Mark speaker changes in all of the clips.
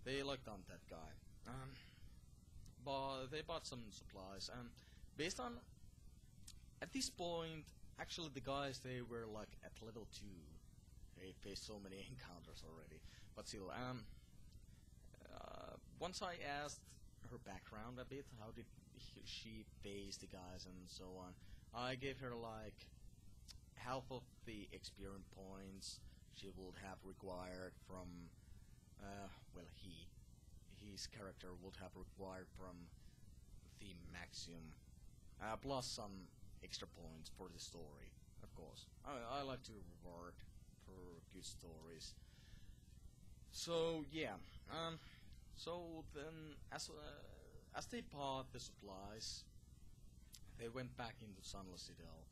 Speaker 1: they locked on that guy. But they bought some supplies, and based on at this point, actually the guys, they were like at level 2. They faced so many encounters already, but still, once I asked her background a bit, how did she face the guys and so on, I gave her like half of the experience points she would have required from, well, his character would have required from the maximum, plus some extra points for the story, of course. I like to reward for good stories. So yeah, so then as they bought the supplies, they went back into Sunless Citadel,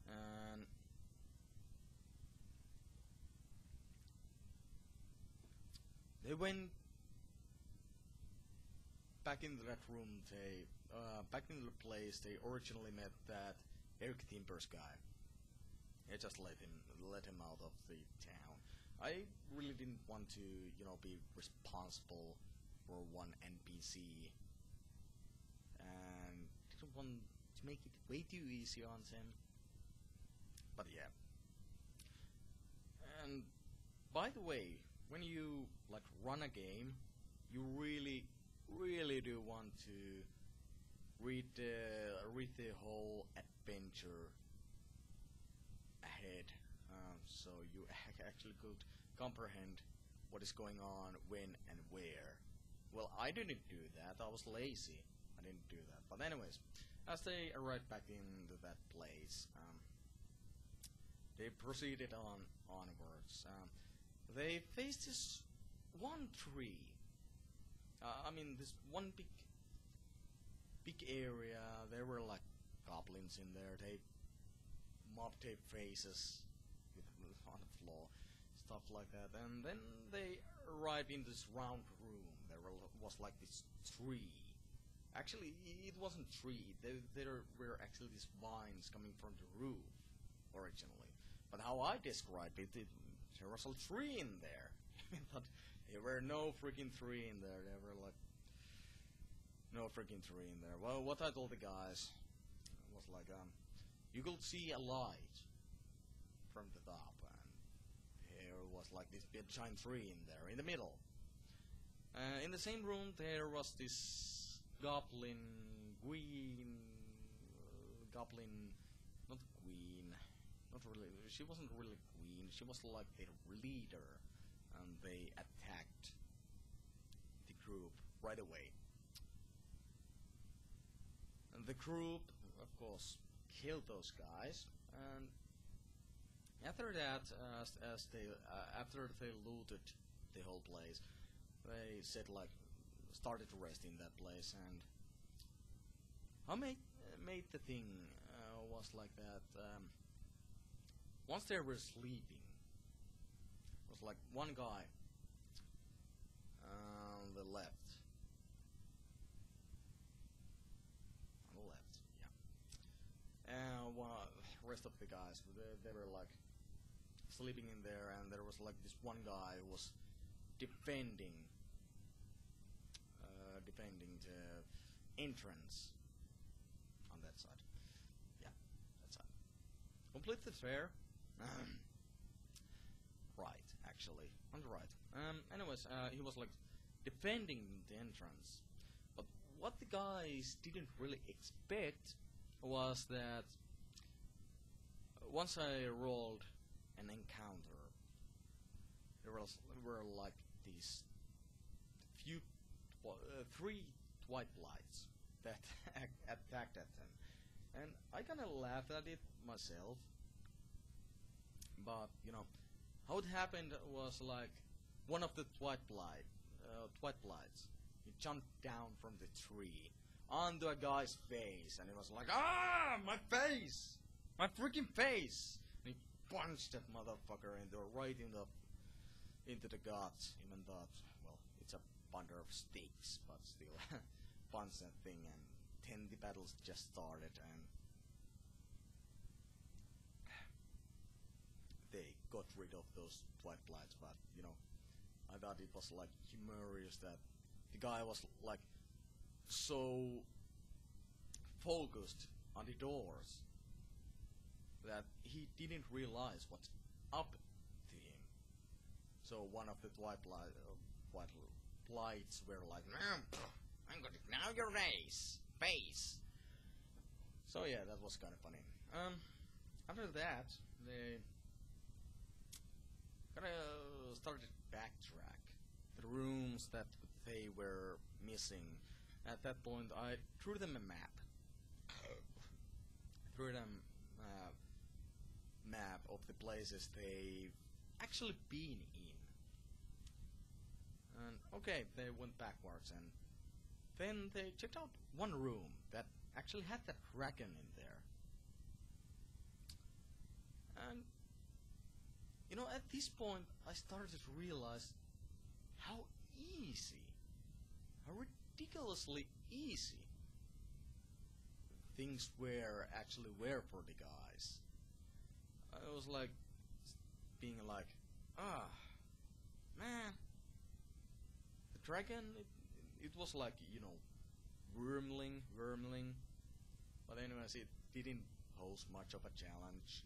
Speaker 1: and they went back into that room. They back into the place they originally met that Eric Timbers guy. They just let him out of the town. I really didn't want to, be responsible for one NPC, and didn't want to make it way too easy on him. But yeah. And by the way, when you like run a game, you really do want to read the whole adventure ahead, so you actually could comprehend what is going on, when and where. Well, I didn't do that. I was lazy. I didn't do that. But anyways, as they arrived back into that place, they proceeded onwards. They faced this one tree. I mean, this one big area. There were like goblins in there. They mobbed their faces on the floor, stuff like that. And then they arrived in this round room. There was like this tree. Actually, it wasn't tree. There were actually these vines coming from the roof originally. But how I described it, there was a tree in there. But there were no freaking tree in there. There were like no freaking tree in there. Well, what I told the guys was like, you could see a light from the top, and there was like this big giant tree in there in the middle. In the same room, there was this goblin queen, not queen, not really. She wasn't really queen. She was like their leader, and they attacked the group right away. And the group, of course, killed those guys. And after that, after they looted the whole place, they said like started to rest in that place. And how made the thing was like that. Once they were sleeping, it was like one guy on the left. And the rest of the guys, they were like sleeping in there, and there was like this one guy who was defending the entrance on that side. Yeah, that side. Completely fair. Right, actually, on the right. Anyways, he was like defending the entrance, but what the guys didn't really expect was that once I rolled an encounter, there were like these three white lights that attacked at them, and I kind of laughed at it myself. But how it happened was like one of the white lights. He jumped down from the tree onto a guy's face, and it was like, my face! My freaking face! And he punched that motherfucker right into the guts, even though, well, it's a bundle of sticks, but still, punched that thing, and then the battles just started, and they got rid of those white lights, but, I god, it was like humorous that the guy was like so focused on the doors that he didn't realize what's up to him. So one of the white lights were like, I'm gonna now your face. So yeah, that was kind of funny. After that, they kind of started to backtrack the rooms that they were missing. At that point, I threw them a map. Threw them a map of the places they've actually been in. And okay, they went backwards, and then they checked out one room that actually had that dragon in there. And you know, at this point, I started to realize how ridiculously easy things actually were for the guys. I was like, being like, man, the dragon, it was like, you know, wormling, but anyways, it didn't pose much of a challenge.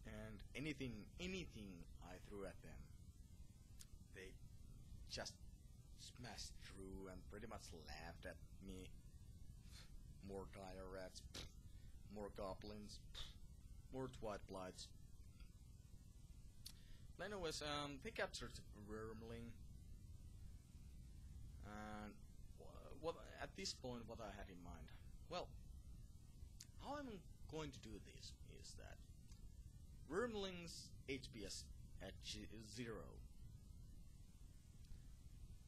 Speaker 1: And anything I threw at them, they just smashed through and pretty much laughed at me. More dire rats, more goblins, more twilight blights. But anyways, they captured Wormling, and what at this point, what I had in mind, well, how I'm going to do this is that Wormling's HPS at 0,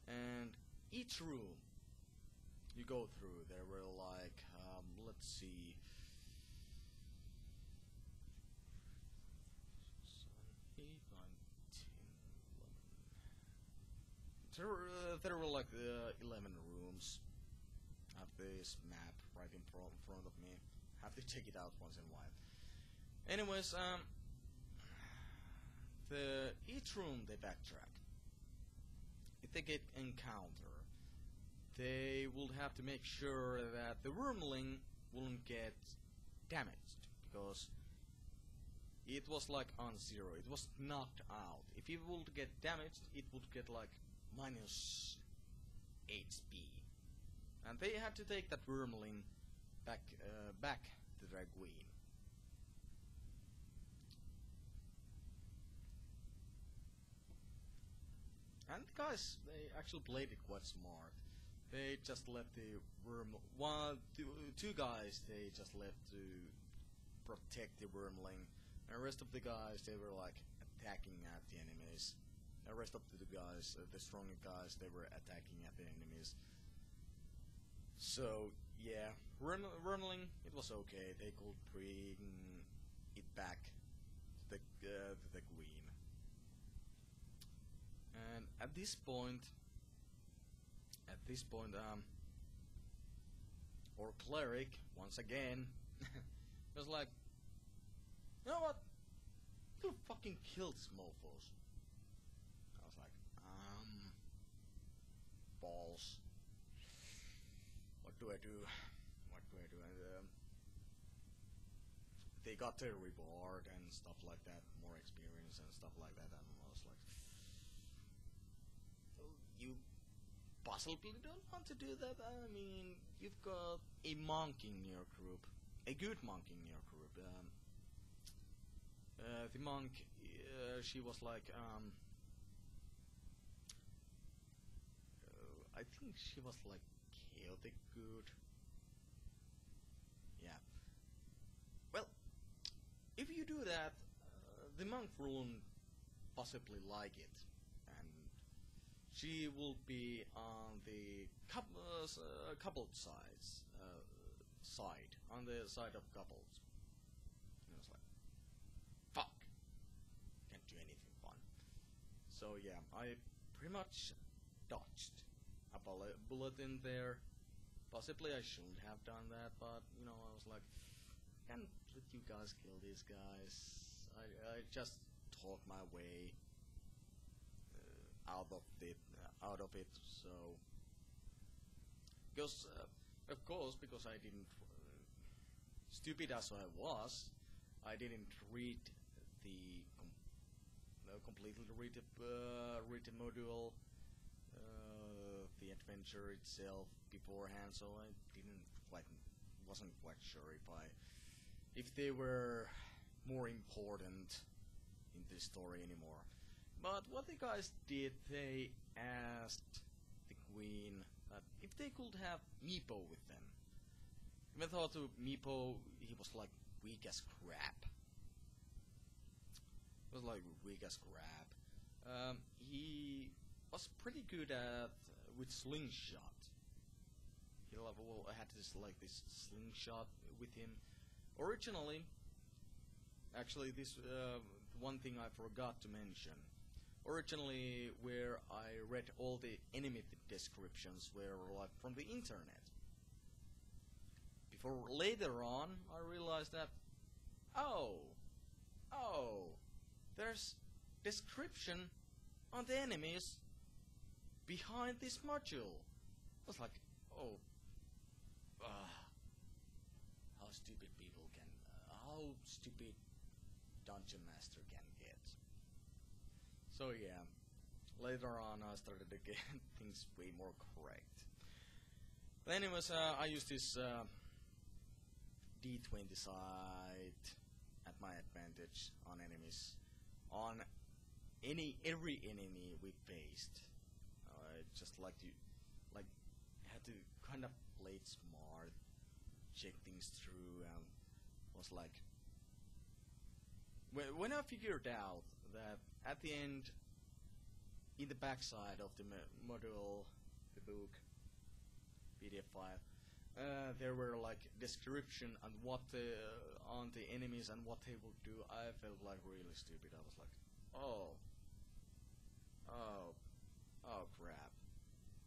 Speaker 1: and each room you go through, there were like, let's see, 7, 8, 9, 10, 11. There were like 11 rooms. I have this map right in front of me. Have to check it out once in a while. Anyways, each room they backtrack. If they get encounter, they will have to make sure that the Wormling won't get damaged, because it was like on 0. It was knocked out. If it would get damaged, it would get like minus HP, and they had to take that Wormling back to their queen. And the guys, they actually played it quite smart. They just left the two guys, they just left to protect the Wormling, and the rest of the guys, they were like attacking at the enemies. The rest of the guys, the stronger guys, they were attacking at the enemies. So yeah, Wormling, it was okay. They could bring it back to the queen. And at this point, our cleric, once again, was like, you know what? You fucking killed these mofos. I was like, balls. What do I do? And they got their reward and stuff like that, more experience and stuff like that, and I was like, you possibly don't want to do that. I mean, you've got a monk in your group, a good monk in your group. The monk, she was like, I think she was like chaotic good. Yeah. Well, if you do that, the monk won't possibly like it, and she will be on the coupled side, on the side of couples. And I was like, fuck, can't do anything fun. So yeah, I pretty much dodged a bullet in there. Possibly I shouldn't have done that, but you know, I was like, can't let you guys kill these guys. I just talked my way out out of it. So, because of course, because I didn't, stupid as I was, I didn't read the completely read the module, the adventure itself beforehand. So I wasn't quite sure if they were more important in this story anymore. But what the guys did, they asked the queen that if they could have Meepo with them. Even though to Meepo he was like weak as crap. He was like weak as crap. He was pretty good at with slingshot. He had this slingshot with him. Originally, actually, this one thing I forgot to mention. Originally, where I read all the enemy descriptions were like from the internet. Before later on, I realized that oh, there's description on the enemies behind this module. I was like, oh. How stupid people can, how stupid Dungeon Master can get. So yeah, later on I started to get things way more correct. But anyways, I used this D20 side at my advantage on enemies. On every enemy we faced. I just had to kind of play it smart, check things through, and was like, when I figured out that at the end, in the backside of the module, the book, PDF file, there were like description and what on the enemies and what they would do. I felt like really stupid. I was like, oh crap,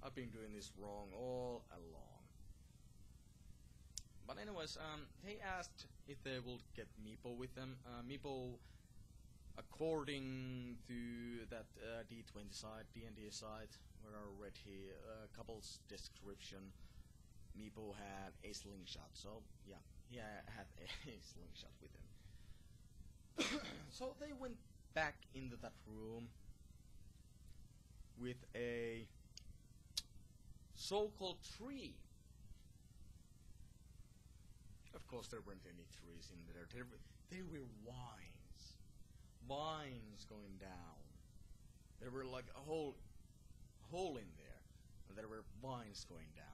Speaker 1: I've been doing this wrong all along. But anyways, they asked if they would get Meepo with them. Meepo, according to that D20 side, DnD side, where I read here a couple's description, Meepo had a slingshot. So yeah, he had a slingshot with him. So they went back into that room with a so-called tree. Of course, there weren't any trees in there. There were vines going down. There were like a hole in there, and there were vines going down.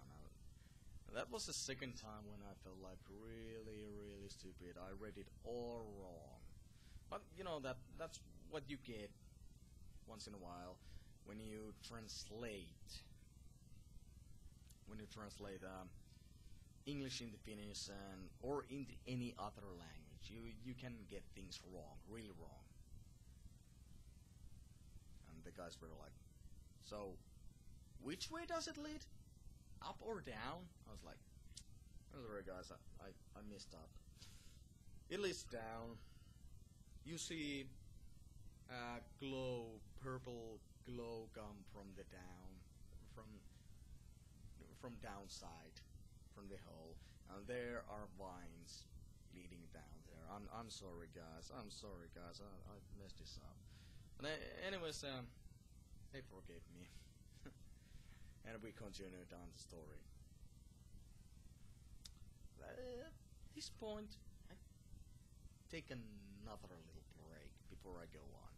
Speaker 1: That was the second time when I felt like really, really stupid. I read it all wrong. But you know that's what you get once in a while when you translate. English into Finnish or into any other language, you can get things wrong, really wrong. And the guys were like, so which way does it lead? Up or down? I was like, I'm sorry guys, I messed up. It leads down. You see purple glow come from the from downside, from the hole, and there are vines leading down there. I'm sorry guys, I messed this up. But anyways, they forgave me. And we continued on the story. At this point, I take another little break before I go on.